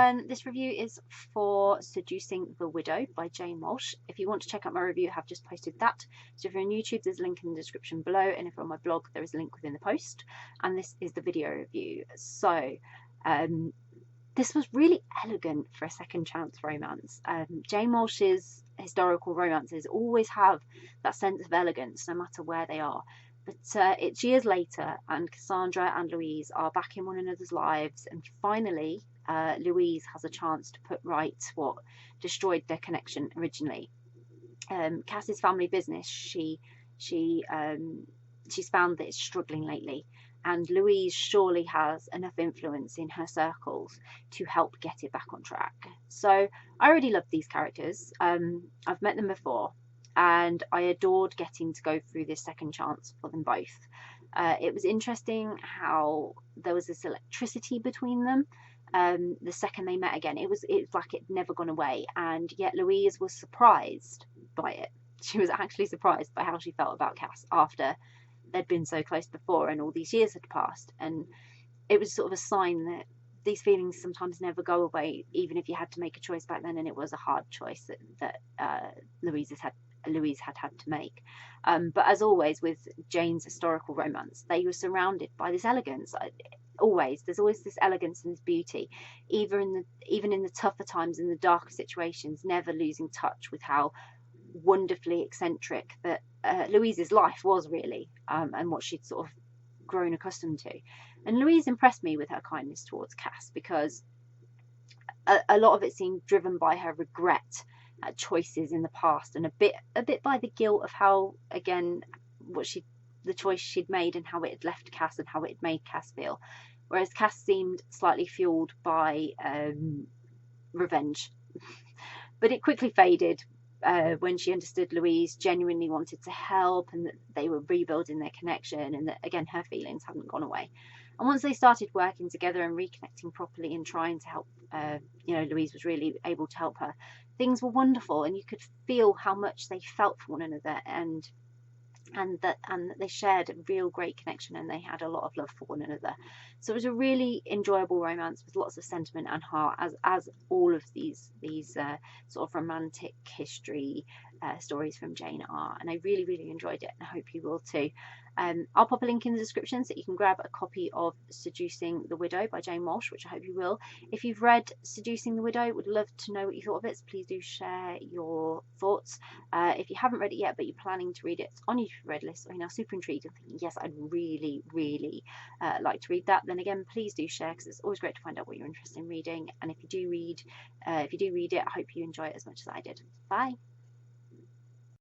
everyone, this review is for Seducing the Widow by Jane Walsh. If you want to check out my review, I have just posted that. So if you're on YouTube, there's a link in the description below, and if you're on my blog, there is a link within the post. And this is the video review. So this was really elegant for a second chance romance. Jane Walsh's historical romances always have that sense of elegance, no matter where they are. But it's years later, and Cassandra and Louise are back in one another's lives, and finally Louise has a chance to put right what destroyed their connection originally. Cass's family business, she's found that it's struggling lately, and Louise surely has enough influence in her circles to help get it back on track. So I already love these characters. I've met them before, and I adored getting to go through this second chance for them both. It was interesting how there was this electricity between them. The second they met again, it was like it never gone away, and yet Louise was surprised by it. She was actually surprised by how she felt about Cass after they'd been so close before and all these years had passed, and it was sort of a sign that these feelings sometimes never go away, even if you had to make a choice back then, and it was a hard choice that Louise had to make. But as always with Jane's historical romance, they were surrounded by this elegance. There's always this elegance and this beauty, even in the tougher times, in the darker situations, never losing touch with how wonderfully eccentric that Louise's life was really, and what she'd sort of grown accustomed to. And Louise impressed me with her kindness towards Cass, because a lot of it seemed driven by her regret at choices in the past, and a bit by the guilt of how, again, the choice she'd made and how it had left Cass and how it had made Cass feel. Whereas Cass seemed slightly fueled by revenge. But it quickly faded when she understood Louise genuinely wanted to help, and that they were rebuilding their connection, and that, again, her feelings hadn't gone away. And once they started working together and reconnecting properly and trying to help, Louise was really able to help her, things were wonderful, and you could feel how much they felt for one another, and that they shared a real great connection, and they had a lot of love for one another. So it was a really enjoyable romance with lots of sentiment and heart, as all of these sort of romantic history stories from Jane are, and I really enjoyed it, and I hope you will too. I'll pop a link in the description so you can grab a copy of Seducing the Widow by Jane Walsh, which I hope you will. If you've read Seducing the Widow, would love to know what you thought of it, so please do share your thoughts. If you haven't read it yet but you're planning to read it, it's on your read list, or you're now super intrigued and thinking, yes, I'd really like to read that, then again, please do share, because it's always great to find out what you're interested in reading. And if you do read it, I hope you enjoy it as much as I did. Bye.